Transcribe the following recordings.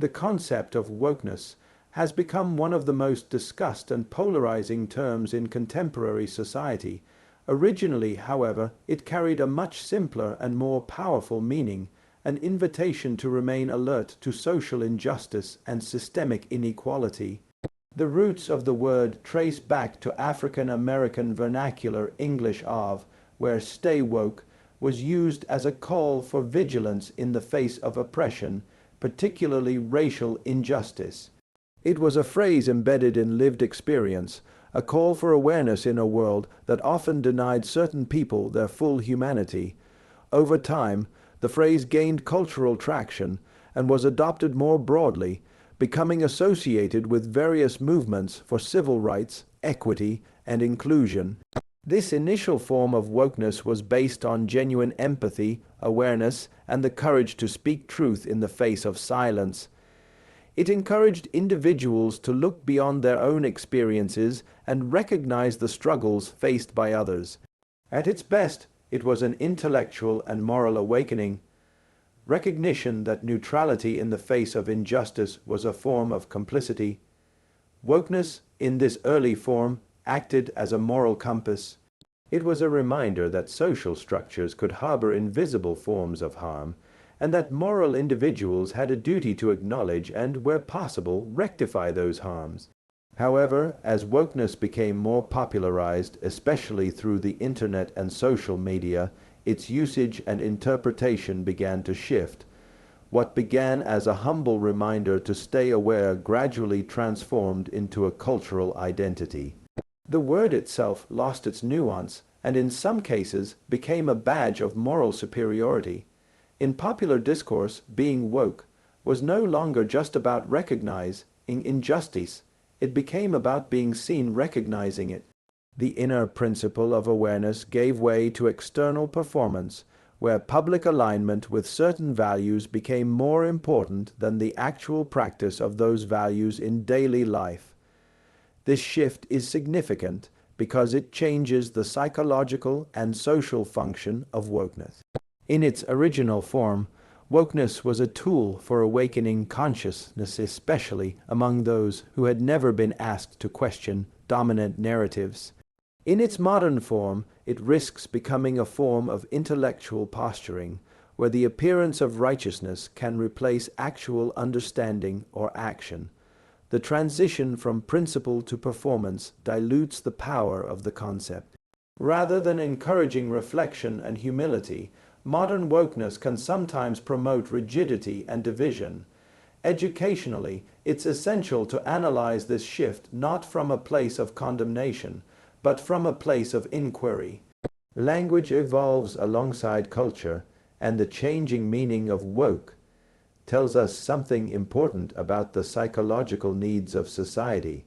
The concept of wokeness has become one of the most discussed and polarizing terms in contemporary society. Originally, however, it carried a much simpler and more powerful meaning, an invitation to remain alert to social injustice and systemic inequality. The roots of the word trace back to African American vernacular English of, where "stay woke" was used as a call for vigilance in the face of oppression, particularly racial injustice. It was a phrase embedded in lived experience, a call for awareness in a world that often denied certain people their full humanity. Over time, the phrase gained cultural traction and was adopted more broadly, becoming associated with various movements for civil rights, equity, and inclusion. This initial form of wokeness was based on genuine empathy, awareness, and the courage to speak truth in the face of silence. It encouraged individuals to look beyond their own experiences and recognize the struggles faced by others. At its best, it was an intellectual and moral awakening. Recognition that neutrality in the face of injustice was a form of complicity. Wokeness, in this early form, acted as a moral compass. It was a reminder that social structures could harbor invisible forms of harm, and that moral individuals had a duty to acknowledge and, where possible, rectify those harms. However, as wokeness became more popularized, especially through the internet and social media, its usage and interpretation began to shift. What began as a humble reminder to stay aware gradually transformed into a cultural identity. The word itself lost its nuance and in some cases became a badge of moral superiority. In popular discourse, being woke was no longer just about recognizing injustice. It became about being seen recognizing it. The inner principle of awareness gave way to external performance, where public alignment with certain values became more important than the actual practice of those values in daily life. This shift is significant because it changes the psychological and social function of wokeness. In its original form, wokeness was a tool for awakening consciousness, especially among those who had never been asked to question dominant narratives. In its modern form, it risks becoming a form of intellectual posturing, where the appearance of righteousness can replace actual understanding or action. The transition from principle to performance dilutes the power of the concept. Rather than encouraging reflection and humility, modern wokeness can sometimes promote rigidity and division. Educationally, it's essential to analyze this shift not from a place of condemnation, but from a place of inquiry. Language evolves alongside culture, and the changing meaning of woke tells us something important about the psychological needs of society.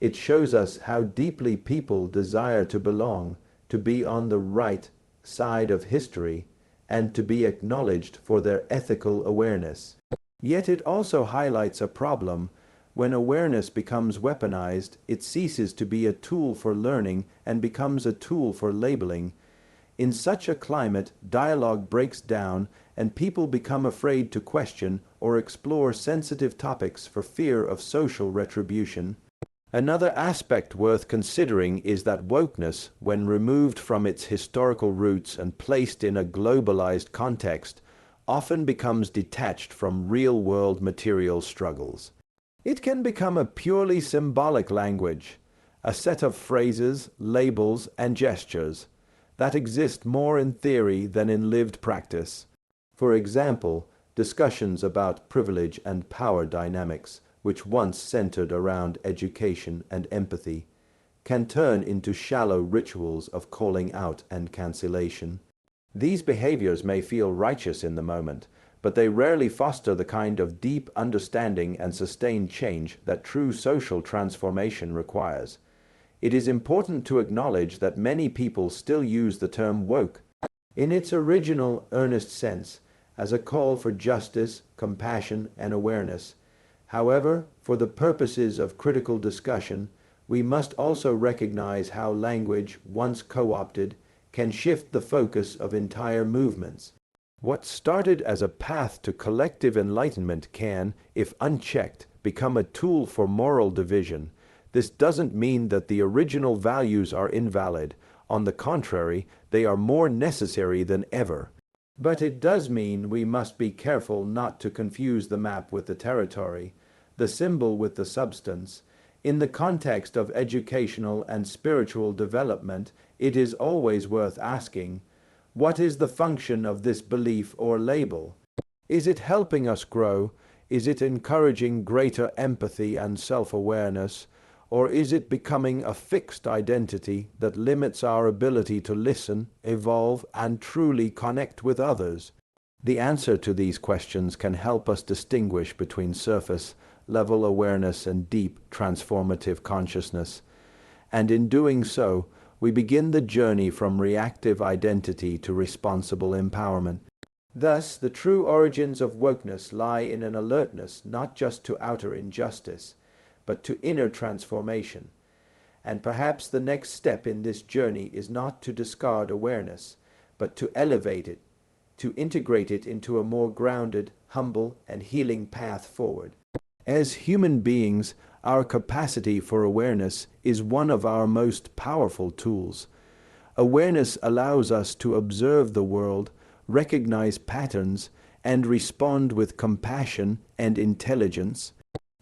It shows us how deeply people desire to belong, to be on the right side of history, and to be acknowledged for their ethical awareness. Yet it also highlights a problem. When awareness becomes weaponized, it ceases to be a tool for learning and becomes a tool for labeling. In such a climate, dialogue breaks down and people become afraid to question or explore sensitive topics for fear of social retribution. Another aspect worth considering is that wokeness, when removed from its historical roots and placed in a globalized context, often becomes detached from real-world material struggles. It can become a purely symbolic language, a set of phrases, labels, and gestures that exist more in theory than in lived practice. For example, discussions about privilege and power dynamics, which once centered around education and empathy, can turn into shallow rituals of calling out and cancellation. These behaviors may feel righteous in the moment, but they rarely foster the kind of deep understanding and sustained change that true social transformation requires. It is important to acknowledge that many people still use the term woke, in its original earnest sense, as a call for justice, compassion, and awareness. However, for the purposes of critical discussion, we must also recognize how language, once co-opted, can shift the focus of entire movements. What started as a path to collective enlightenment can, if unchecked, become a tool for moral division. This doesn't mean that the original values are invalid. On the contrary, they are more necessary than ever. But it does mean we must be careful not to confuse the map with the territory, the symbol with the substance. In the context of educational and spiritual development, it is always worth asking, what is the function of this belief or label? Is it helping us grow? Is it encouraging greater empathy and self-awareness? Or is it becoming a fixed identity that limits our ability to listen, evolve, and truly connect with others? The answer to these questions can help us distinguish between surface-level awareness and deep, transformative consciousness. And in doing so, we begin the journey from reactive identity to responsible empowerment. Thus, the true origins of wokeness lie in an alertness not just to outer injustice, but to inner transformation. And perhaps the next step in this journey is not to discard awareness, but to elevate it, to integrate it into a more grounded, humble, and healing path forward. As human beings, our capacity for awareness is one of our most powerful tools. Awareness allows us to observe the world, recognize patterns, and respond with compassion and intelligence.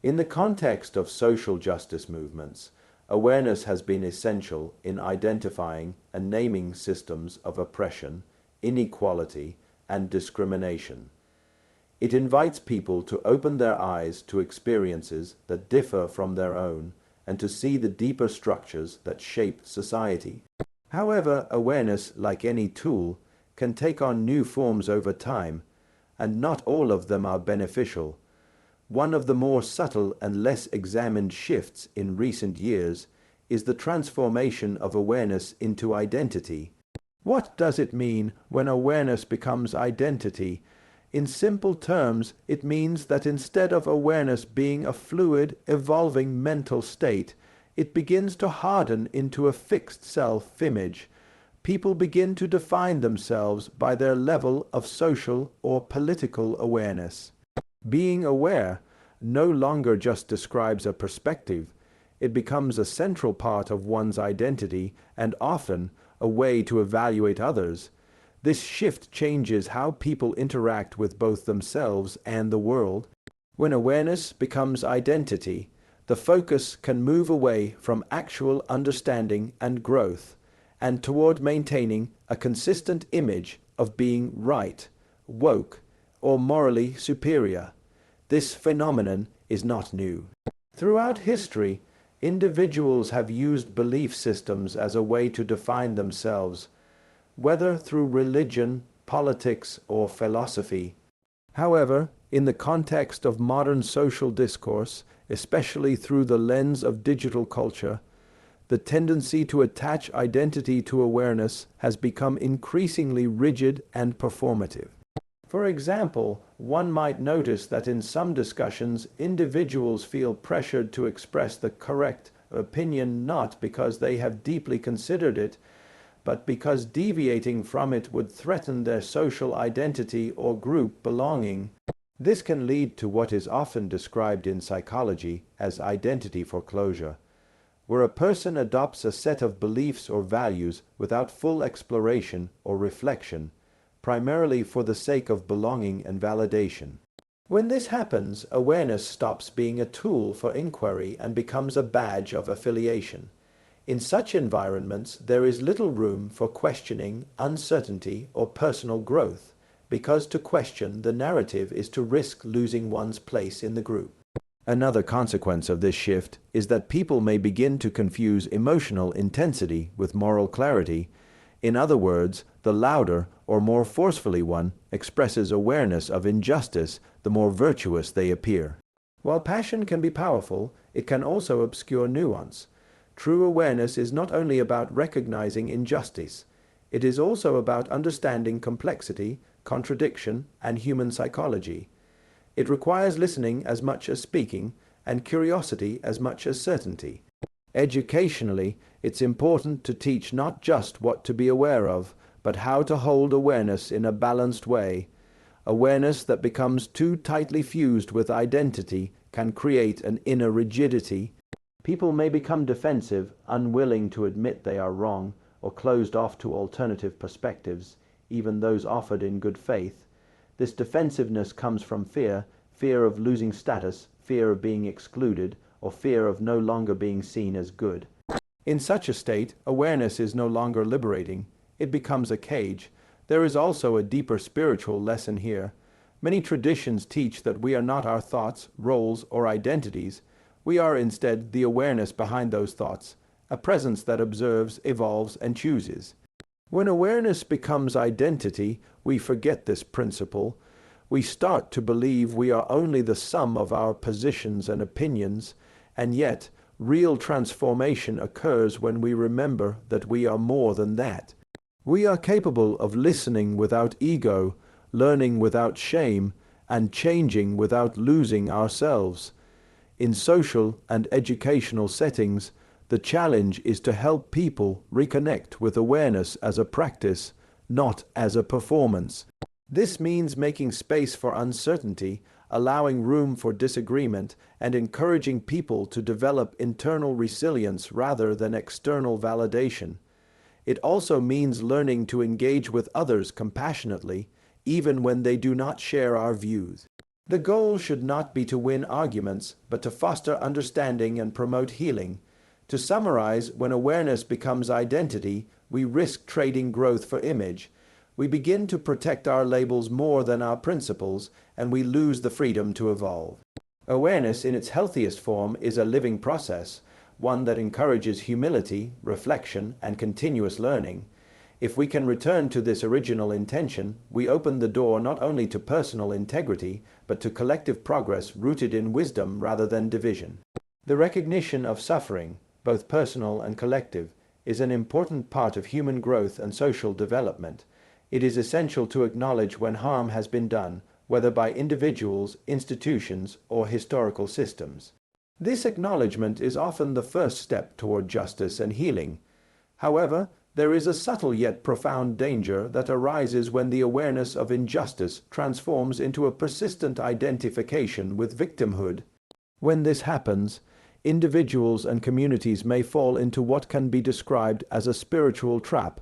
In the context of social justice movements, awareness has been essential in identifying and naming systems of oppression, inequality, and discrimination. It invites people to open their eyes to experiences that differ from their own and to see the deeper structures that shape society. However, awareness, like any tool, can take on new forms over time, and not all of them are beneficial. One of the more subtle and less examined shifts in recent years is the transformation of awareness into identity. What does it mean when awareness becomes identity? In simple terms, it means that instead of awareness being a fluid, evolving mental state, it begins to harden into a fixed self-image. People begin to define themselves by their level of social or political awareness. Being aware no longer just describes a perspective. It becomes a central part of one's identity and often a way to evaluate others. This shift changes how people interact with both themselves and the world. When awareness becomes identity, the focus can move away from actual understanding and growth and toward maintaining a consistent image of being right, woke, or morally superior. This phenomenon is not new. Throughout history, individuals have used belief systems as a way to define themselves, whether through religion, politics, or philosophy. However, in the context of modern social discourse, especially through the lens of digital culture, the tendency to attach identity to awareness has become increasingly rigid and performative. For example, one might notice that in some discussions, individuals feel pressured to express the correct opinion not because they have deeply considered it, but because deviating from it would threaten their social identity or group belonging. This can lead to what is often described in psychology as identity foreclosure, where a person adopts a set of beliefs or values without full exploration or reflection, primarily for the sake of belonging and validation. When this happens, awareness stops being a tool for inquiry and becomes a badge of affiliation. In such environments, there is little room for questioning, uncertainty, or personal growth, because to question the narrative is to risk losing one's place in the group. Another consequence of this shift is that people may begin to confuse emotional intensity with moral clarity. In other words, the louder or more forcefully one expresses awareness of injustice, the more virtuous they appear. While passion can be powerful, it can also obscure nuance. True awareness is not only about recognizing injustice, it is also about understanding complexity, contradiction, and human psychology. It requires listening as much as speaking, and curiosity as much as certainty. Educationally, it's important to teach not just what to be aware of, but how to hold awareness in a balanced way. Awareness that becomes too tightly fused with identity can create an inner rigidity. People may become defensive, unwilling to admit they are wrong, or closed off to alternative perspectives, even those offered in good faith. This defensiveness comes from fear, fear of losing status, fear of being excluded, or fear of no longer being seen as good. In such a state, awareness is no longer liberating. It becomes a cage. There is also a deeper spiritual lesson here. Many traditions teach that we are not our thoughts, roles, or identities. We are instead the awareness behind those thoughts, a presence that observes, evolves, and chooses. When awareness becomes identity, we forget this principle. We start to believe we are only the sum of our positions and opinions, and yet real transformation occurs when we remember that we are more than that. We are capable of listening without ego, learning without shame, and changing without losing ourselves. In social and educational settings, the challenge is to help people reconnect with awareness as a practice, not as a performance. This means making space for uncertainty, allowing room for disagreement, and encouraging people to develop internal resilience rather than external validation. It also means learning to engage with others compassionately, even when they do not share our views. The goal should not be to win arguments, but to foster understanding and promote healing. To summarize, when awareness becomes identity, we risk trading growth for image. We begin to protect our labels more than our principles, and we lose the freedom to evolve. Awareness in its healthiest form is a living process, one that encourages humility, reflection, and continuous learning. If we can return to this original intention, we open the door not only to personal integrity, but to collective progress rooted in wisdom rather than division. The recognition of suffering, both personal and collective, is an important part of human growth and social development. It is essential to acknowledge when harm has been done, whether by individuals, institutions, or historical systems. This acknowledgement is often the first step toward justice and healing. However, there is a subtle yet profound danger that arises when the awareness of injustice transforms into a persistent identification with victimhood. When this happens, individuals and communities may fall into what can be described as a spiritual trap,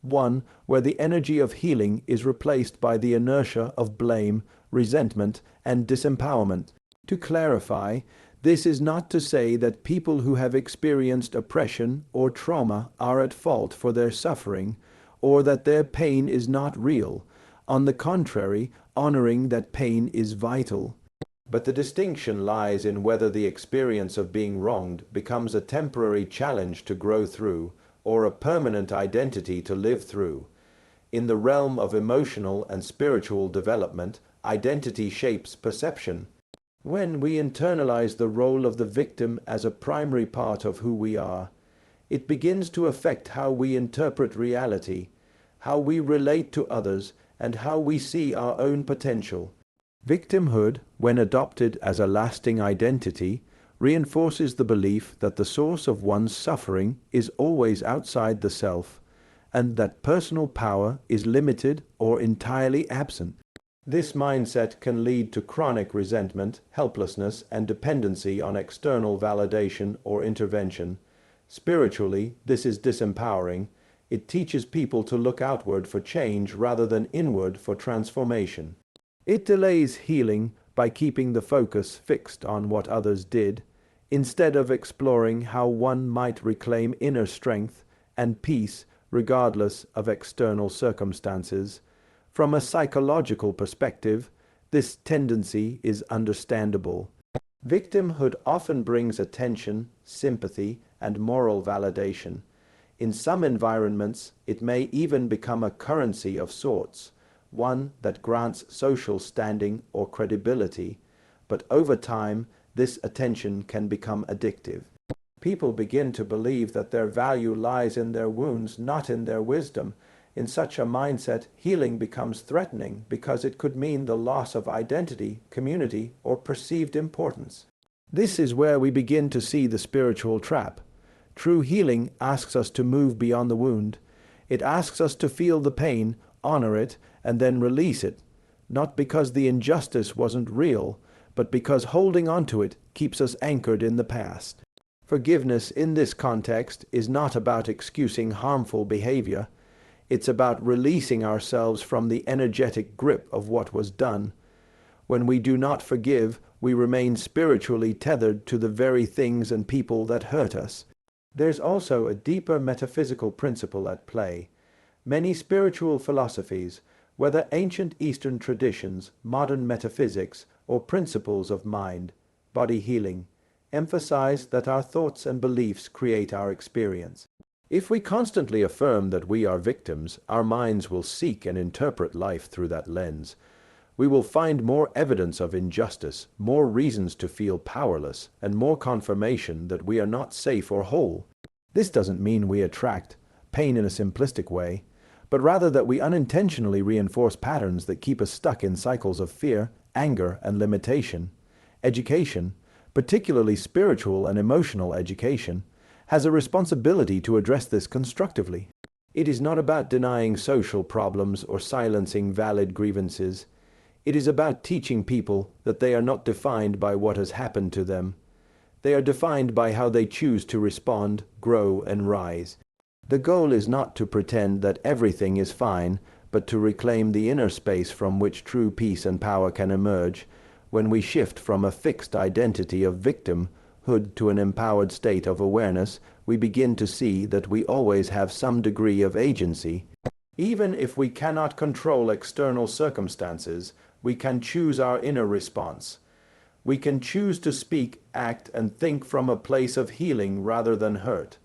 one where the energy of healing is replaced by the inertia of blame, resentment, and disempowerment. To clarify, this is not to say that people who have experienced oppression or trauma are at fault for their suffering, or that their pain is not real. On the contrary, honoring that pain is vital. But the distinction lies in whether the experience of being wronged becomes a temporary challenge to grow through, or a permanent identity to live through. In the realm of emotional and spiritual development, identity shapes perception. When we internalize the role of the victim as a primary part of who we are, it begins to affect how we interpret reality, how we relate to others, and how we see our own potential. Victimhood, when adopted as a lasting identity, reinforces the belief that the source of one's suffering is always outside the self, and that personal power is limited or entirely absent. This mindset can lead to chronic resentment, helplessness, and dependency on external validation or intervention. Spiritually, this is disempowering. It teaches people to look outward for change rather than inward for transformation. It delays healing by keeping the focus fixed on what others did, instead of exploring how one might reclaim inner strength and peace regardless of external circumstances. From a psychological perspective, this tendency is understandable. Victimhood often brings attention, sympathy, and moral validation. In some environments, it may even become a currency of sorts, one that grants social standing or credibility, but over time, this attention can become addictive. People begin to believe that their value lies in their wounds, not in their wisdom. In such a mindset, healing becomes threatening because it could mean the loss of identity, community, or perceived importance. This is where we begin to see the spiritual trap. True healing asks us to move beyond the wound. It asks us to feel the pain, honor it, and then release it, not because the injustice wasn't real, but because holding on to it keeps us anchored in the past. Forgiveness in this context is not about excusing harmful behavior. It's about releasing ourselves from the energetic grip of what was done. When we do not forgive, we remain spiritually tethered to the very things and people that hurt us. There's also a deeper metaphysical principle at play. Many spiritual philosophies, whether ancient Eastern traditions, modern metaphysics, or principles of mind, body healing, emphasize that our thoughts and beliefs create our experience. If we constantly affirm that we are victims, our minds will seek and interpret life through that lens. We will find more evidence of injustice, more reasons to feel powerless, and more confirmation that we are not safe or whole. This doesn't mean we attract pain in a simplistic way, but rather that we unintentionally reinforce patterns that keep us stuck in cycles of fear, anger, and limitation. Education, particularly spiritual and emotional education, has a responsibility to address this constructively. It is not about denying social problems or silencing valid grievances. It is about teaching people that they are not defined by what has happened to them. They are defined by how they choose to respond, grow, and rise. The goal is not to pretend that everything is fine, but to reclaim the inner space from which true peace and power can emerge when we shift from a fixed identity of victimhood to an empowered state of awareness. We begin to see that we always have some degree of agency. Even if we cannot control external circumstances, we can choose our inner response. We can choose to speak, act, and think from a place of healing rather than hurt.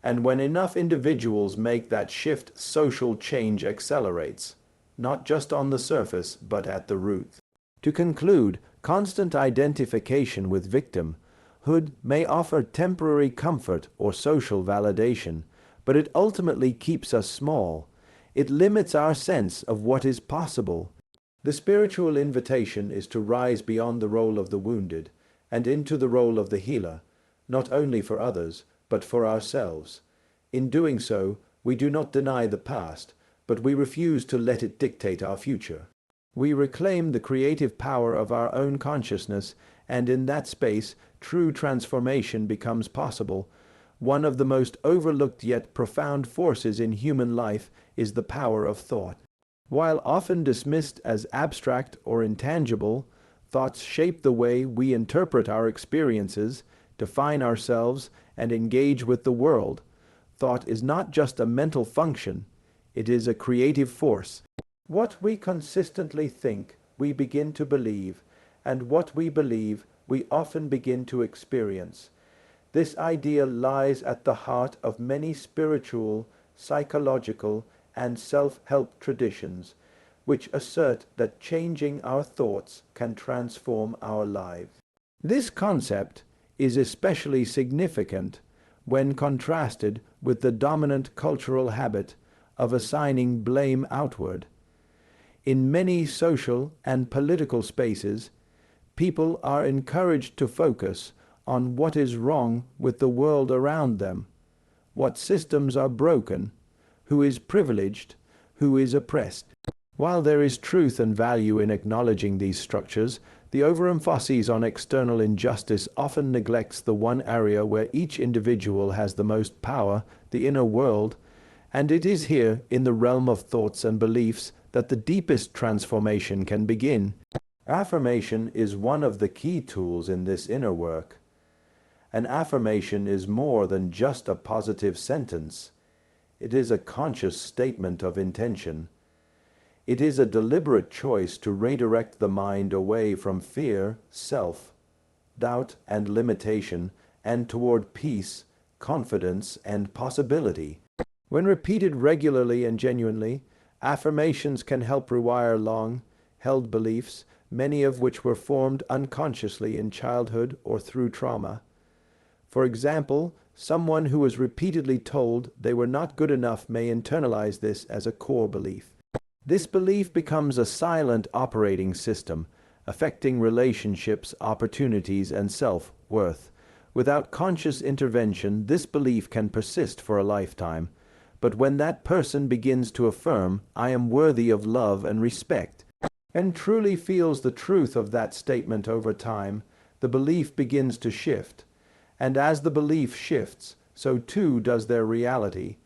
And when enough individuals make that shift, social change accelerates, not just on the surface, but at the root. To conclude, constant identification with victimhood may offer temporary comfort or social validation, but it ultimately keeps us small. It limits our sense of what is possible. The spiritual invitation is to rise beyond the role of the wounded and into the role of the healer, not only for others, but for ourselves. In doing so, we do not deny the past, but we refuse to let it dictate our future. We reclaim the creative power of our own consciousness, and in that space, true transformation becomes possible. One of the most overlooked yet profound forces in human life is the power of thought. While often dismissed as abstract or intangible, thoughts shape the way we interpret our experiences, define ourselves, and engage with the world. Thought is not just a mental function, it is a creative force. What we consistently think, we begin to believe, and what we believe, we often begin to experience. This idea lies at the heart of many spiritual, psychological, and self-help traditions, which assert that changing our thoughts can transform our lives. This concept is especially significant when contrasted with the dominant cultural habit of assigning blame outward. In many social and political spaces, people are encouraged to focus on what is wrong with the world around them, what systems are broken, who is privileged, who is oppressed. While there is truth and value in acknowledging these structures, the overemphasis on external injustice often neglects the one area where each individual has the most power, the inner world, and it is here, in the realm of thoughts and beliefs, that the deepest transformation can begin. Affirmation is one of the key tools in this inner work. An affirmation is more than just a positive sentence. It is a conscious statement of intention. It is a deliberate choice to redirect the mind away from fear, self, doubt, and limitation, and toward peace, confidence, and possibility. When repeated regularly and genuinely, affirmations can help rewire long-held beliefs, many of which were formed unconsciously in childhood or through trauma. For example, someone who was repeatedly told they were not good enough may internalize this as a core belief. This belief becomes a silent operating system, affecting relationships, opportunities, and self-worth. Without conscious intervention, this belief can persist for a lifetime, But when that person begins to affirm, "I am worthy of love and respect," and truly feels the truth of that statement over time, the belief begins to shift. And as the belief shifts, so too does their reality.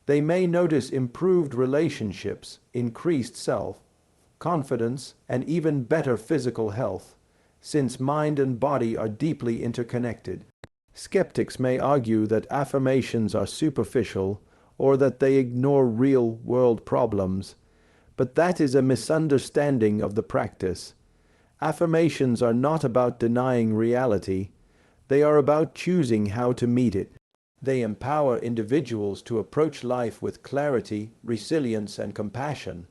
They may notice improved relationships, increased self-confidence, and even better physical health, since mind and body are deeply interconnected. Skeptics may argue that affirmations are superficial or that they ignore real-world problems, but that is a misunderstanding of the practice. Affirmations are not about denying reality. They are about choosing how to meet it. They empower individuals to approach life with clarity, resilience, and compassion,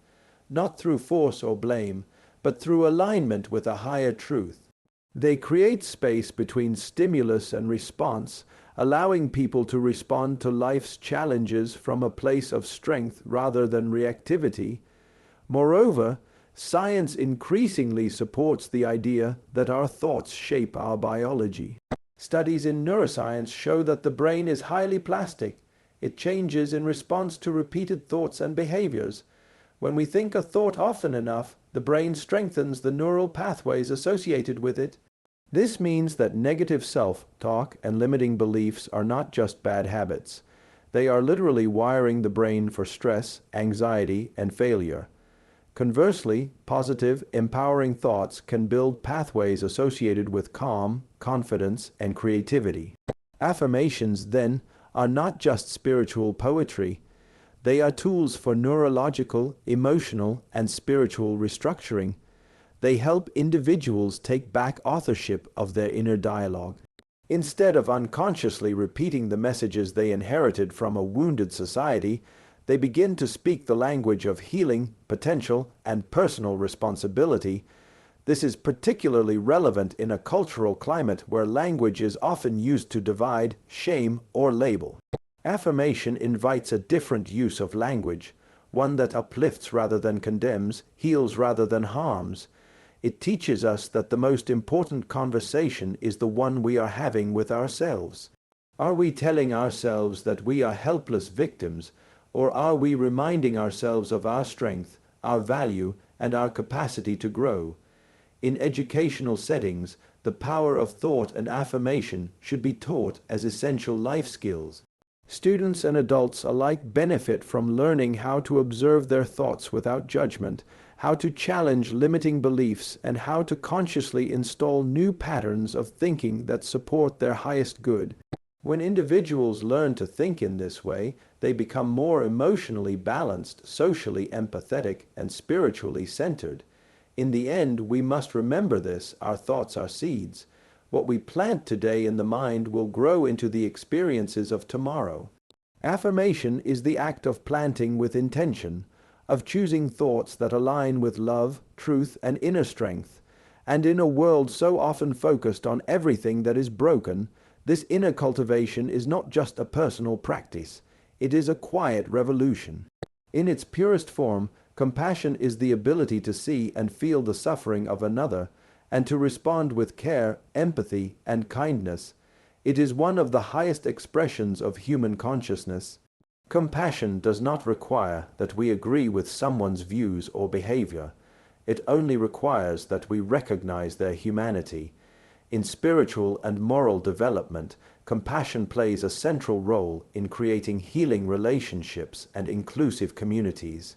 not through force or blame, but through alignment with a higher truth. They create space between stimulus and response, allowing people to respond to life's challenges from a place of strength rather than reactivity. Moreover, science increasingly supports the idea that our thoughts shape our biology. Studies in neuroscience show that the brain is highly plastic. It changes in response to repeated thoughts and behaviors. When we think a thought often enough, the brain strengthens the neural pathways associated with it. This means that negative self-talk and limiting beliefs are not just bad habits. They are literally wiring the brain for stress, anxiety, and failure. Conversely, positive, empowering thoughts can build pathways associated with calm, confidence, and creativity. Affirmations, then, are not just spiritual poetry. They are tools for neurological, emotional, and spiritual restructuring. They help individuals take back authorship of their inner dialogue. Instead of unconsciously repeating the messages they inherited from a wounded society, they begin to speak the language of healing, potential, and personal responsibility. This is particularly relevant in a cultural climate where language is often used to divide, shame, or label. Affirmation invites a different use of language, one that uplifts rather than condemns, heals rather than harms. It teaches us that the most important conversation is the one we are having with ourselves. Are we telling ourselves that we are helpless victims, or are we reminding ourselves of our strength, our value, and our capacity to grow? In educational settings, the power of thought and affirmation should be taught as essential life skills. Students and adults alike benefit from learning how to observe their thoughts without judgment, how to challenge limiting beliefs, and how to consciously install new patterns of thinking that support their highest good. When individuals learn to think in this way, they become more emotionally balanced, socially empathetic, and spiritually centered. In the end, we must remember this: our thoughts are seeds. What we plant today in the mind will grow into the experiences of tomorrow. Affirmation is the act of planting with intention, of choosing thoughts that align with love, truth, and inner strength. And in a world so often focused on everything that is broken, this inner cultivation is not just a personal practice. It is a quiet revolution. In its purest form, compassion is the ability to see and feel the suffering of another, and to respond with care, empathy, and kindness. It is one of the highest expressions of human consciousness. Compassion does not require that we agree with someone's views or behavior. It only requires that we recognize their humanity. In spiritual and moral development, compassion plays a central role in creating healing relationships and inclusive communities.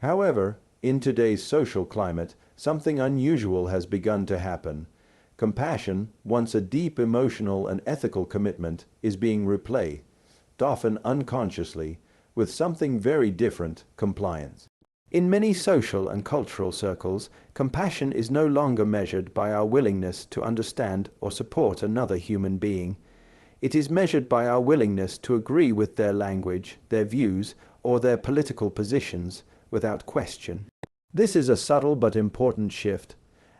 However, in today's social climate, something unusual has begun to happen. Compassion, once a deep emotional and ethical commitment, is being replaced, often unconsciously, with something very different: compliance. In many social and cultural circles, compassion is no longer measured by our willingness to understand or support another human being. It is measured by our willingness to agree with their language, their views, or their political positions without question. This is a subtle but important shift,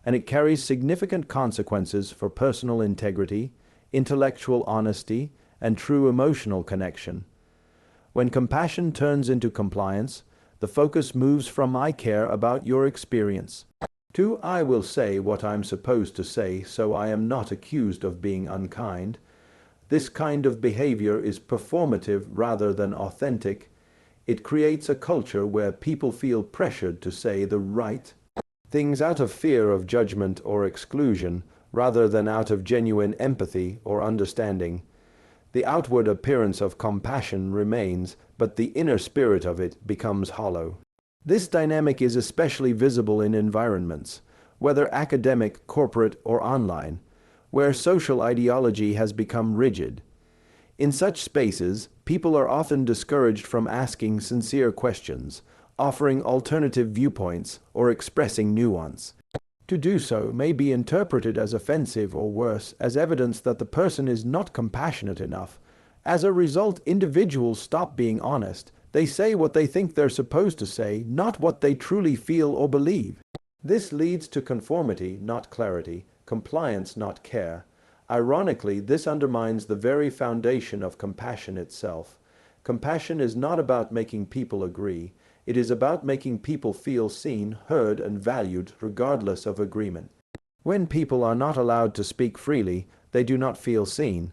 and it carries significant consequences for personal integrity, intellectual honesty, and true emotional connection. When compassion turns into compliance, the focus moves from "I care about your experience" to "I will say what I'm supposed to say so I am not accused of being unkind." This kind of behavior is performative rather than authentic. It creates a culture where people feel pressured to say the right things out of fear of judgment or exclusion, rather than out of genuine empathy or understanding. The outward appearance of compassion remains, but the inner spirit of it becomes hollow. This dynamic is especially visible in environments, whether academic, corporate, or online, where social ideology has become rigid. In such spaces, people are often discouraged from asking sincere questions, offering alternative viewpoints, or expressing nuance. To do so may be interpreted as offensive or worse, as evidence that the person is not compassionate enough. As a result, individuals stop being honest. They say what they think they're supposed to say, not what they truly feel or believe. This leads to conformity, not clarity, compliance, not care. Ironically, this undermines the very foundation of compassion itself. Compassion is not about making people agree. It is about making people feel seen, heard, and valued regardless of agreement. When people are not allowed to speak freely, they do not feel seen.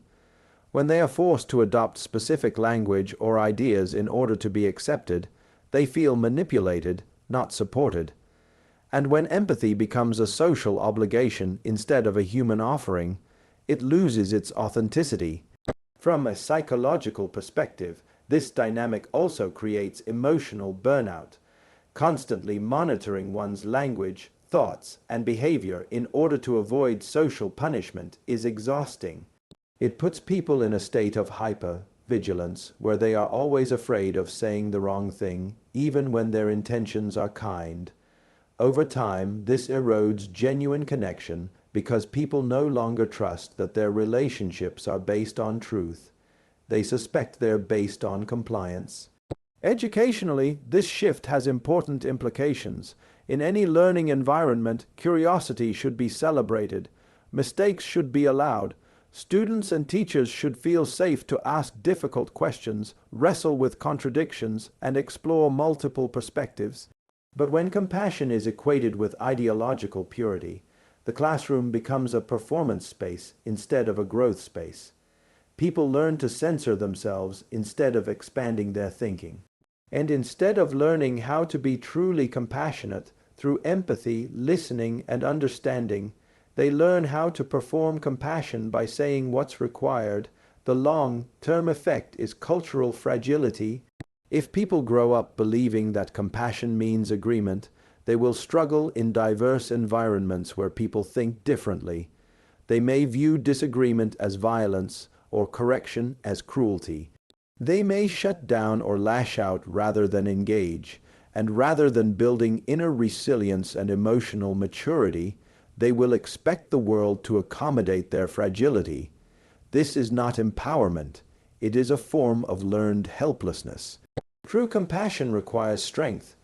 When they are forced to adopt specific language or ideas in order to be accepted, they feel manipulated, not supported. And when empathy becomes a social obligation instead of a human offering, it loses its authenticity. From a psychological perspective, this dynamic also creates emotional burnout. Constantly monitoring one's language, thoughts, and behavior in order to avoid social punishment is exhausting. It puts people in a state of hyper-vigilance, where they are always afraid of saying the wrong thing, even when their intentions are kind. Over time, this erodes genuine connection because people no longer trust that their relationships are based on truth. They suspect they're based on compliance. Educationally, this shift has important implications. In any learning environment, curiosity should be celebrated. Mistakes should be allowed. Students and teachers should feel safe to ask difficult questions, wrestle with contradictions, and explore multiple perspectives. But when compassion is equated with ideological purity, the classroom becomes a performance space instead of a growth space. People learn to censor themselves instead of expanding their thinking. And instead of learning how to be truly compassionate through empathy, listening, and understanding, they learn how to perform compassion by saying what's required. The long-term effect is cultural fragility. If people grow up believing that compassion means agreement, they will struggle in diverse environments where people think differently. They may view disagreement as violence or correction as cruelty. They may shut down or lash out rather than engage, and rather than building inner resilience and emotional maturity, they will expect the world to accommodate their fragility. This is not empowerment. It is a form of learned helplessness. True compassion requires strength.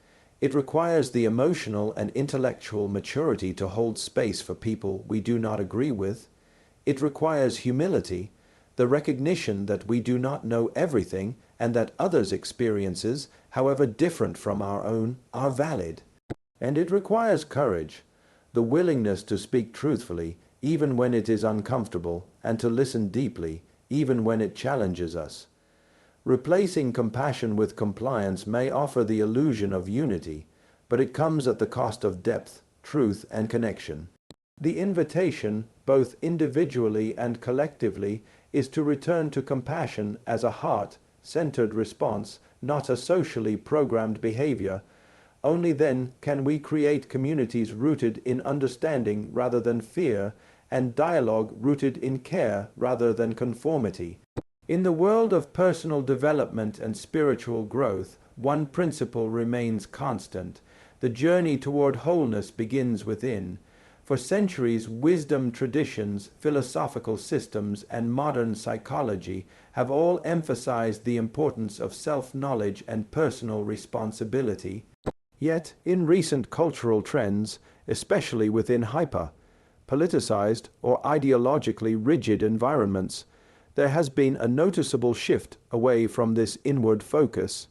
It requires the emotional and intellectual maturity to hold space for people we do not agree with. It requires humility, the recognition that we do not know everything and that others' experiences, however different from our own, are valid. And it requires courage, the willingness to speak truthfully, even when it is uncomfortable, and to listen deeply, even when it challenges us. Replacing compassion with compliance may offer the illusion of unity, but it comes at the cost of depth, truth, and connection. The invitation, both individually and collectively, is to return to compassion as a heart-centered response, not a socially programmed behavior. Only then can we create communities rooted in understanding rather than fear, and dialogue rooted in care rather than conformity. In the world of personal development and spiritual growth, one principle remains constant. The journey toward wholeness begins within. For centuries, wisdom traditions, philosophical systems, and modern psychology have all emphasized the importance of self-knowledge and personal responsibility. Yet, in recent cultural trends, especially within hyper-politicized or ideologically rigid environments, there has been a noticeable shift away from this inward focus.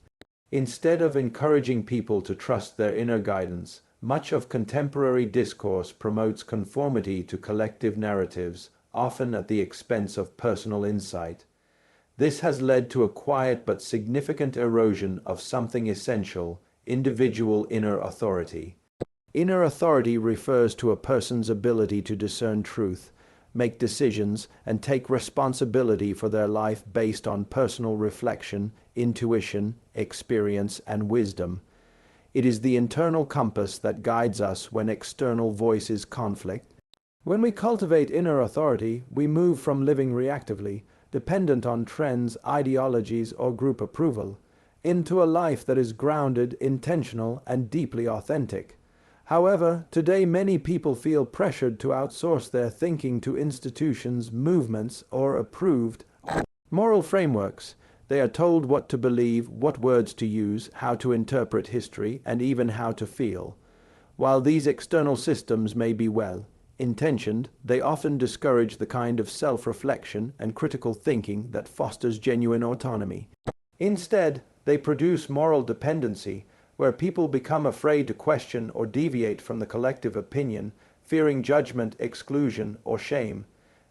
Instead of encouraging people to trust their inner guidance, much of contemporary discourse promotes conformity to collective narratives, often at the expense of personal insight. This has led to a quiet but significant erosion of something essential: individual inner authority. Inner authority refers to a person's ability to discern truth, make decisions, and take responsibility for their life based on personal reflection, intuition, experience, and wisdom. It is the internal compass that guides us when external voices conflict. When we cultivate inner authority, we move from living reactively, dependent on trends, ideologies, or group approval, into a life that is grounded, intentional, and deeply authentic. However, today many people feel pressured to outsource their thinking to institutions, movements, or approved moral frameworks. They are told what to believe, what words to use, how to interpret history, and even how to feel. While these external systems may be well-intentioned, they often discourage the kind of self-reflection and critical thinking that fosters genuine autonomy. Instead, they produce moral dependency, where people become afraid to question or deviate from the collective opinion, fearing judgment, exclusion, or shame.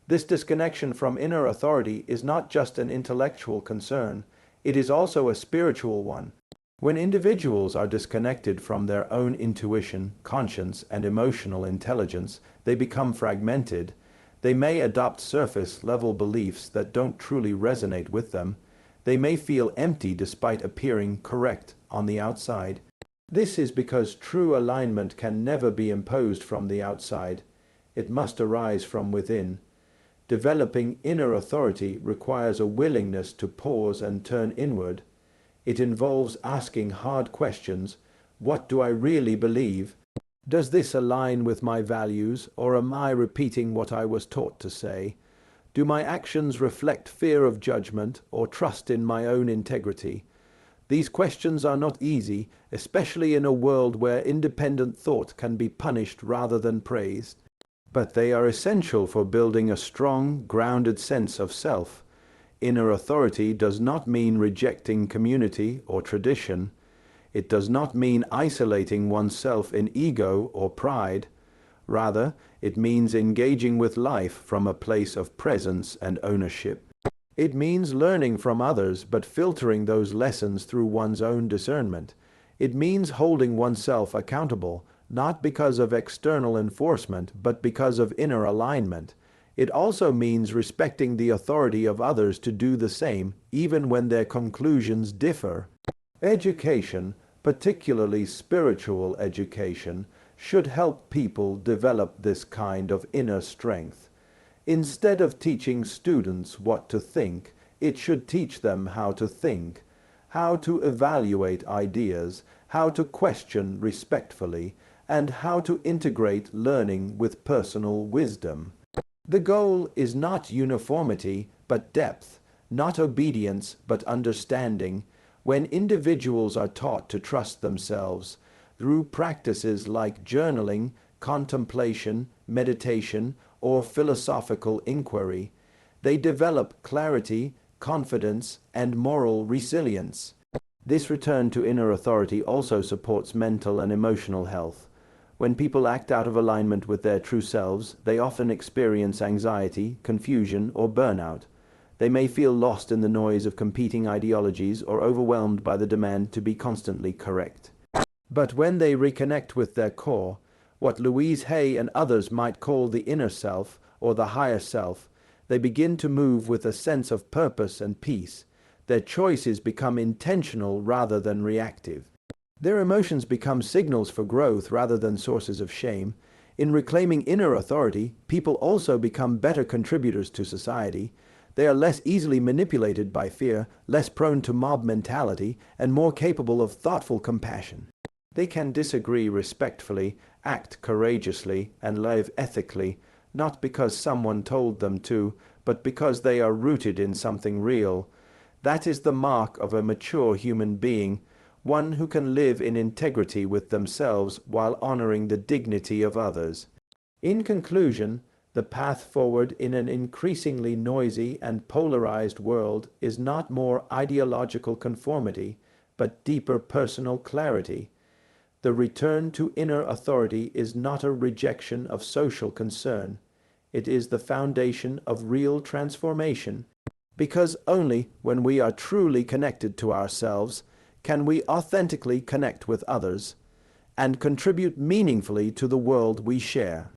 This disconnection from inner authority is not just an intellectual concern, it is also a spiritual one. When individuals are disconnected from their own intuition, conscience, and emotional intelligence, they become fragmented. They may adopt surface-level beliefs that don't truly resonate with them. They may feel empty despite appearing correct on the outside. This is because true alignment can never be imposed from the outside. It must arise from within. Developing inner authority requires a willingness to pause and turn inward. It involves asking hard questions. What do I really believe? Does this align with my values, or am I repeating what I was taught to say? Do my actions reflect fear of judgment or trust in my own integrity? These questions are not easy, especially in a world where independent thought can be punished rather than praised. But they are essential for building a strong, grounded sense of self. Inner authority does not mean rejecting community or tradition. It does not mean isolating oneself in ego or pride. Rather, it means engaging with life from a place of presence and ownership. It means learning from others but filtering those lessons through one's own discernment. It means holding oneself accountable, not because of external enforcement, but because of inner alignment. It also means respecting the authority of others to do the same, even when their conclusions differ. Education, particularly spiritual education, should help people develop this kind of inner strength. Instead of teaching students what to think, it should teach them how to think, how to evaluate ideas, how to question respectfully, and how to integrate learning with personal wisdom. The goal is not uniformity, but depth, not obedience, but understanding. When individuals are taught to trust themselves through practices like journaling, contemplation, meditation, or philosophical inquiry, they develop clarity, confidence, and moral resilience. This return to inner authority also supports mental and emotional health. When people act out of alignment with their true selves, they often experience anxiety, confusion, or burnout. They may feel lost in the noise of competing ideologies or overwhelmed by the demand to be constantly correct. But when they reconnect with their core, what Louise Hay and others might call the inner self or the higher self, they begin to move with a sense of purpose and peace. Their choices become intentional rather than reactive. Their emotions become signals for growth rather than sources of shame. In reclaiming inner authority, people also become better contributors to society. They are less easily manipulated by fear, less prone to mob mentality, and more capable of thoughtful compassion. They can disagree respectfully, act courageously, and live ethically, not because someone told them to, but because they are rooted in something real. That is the mark of a mature human being, one who can live in integrity with themselves while honoring the dignity of others. In conclusion, the path forward in an increasingly noisy and polarized world is not more ideological conformity, but deeper personal clarity. The return to inner authority is not a rejection of social concern. It is the foundation of real transformation. because only when we are truly connected to ourselves can we authentically connect with others and contribute meaningfully to the world we share.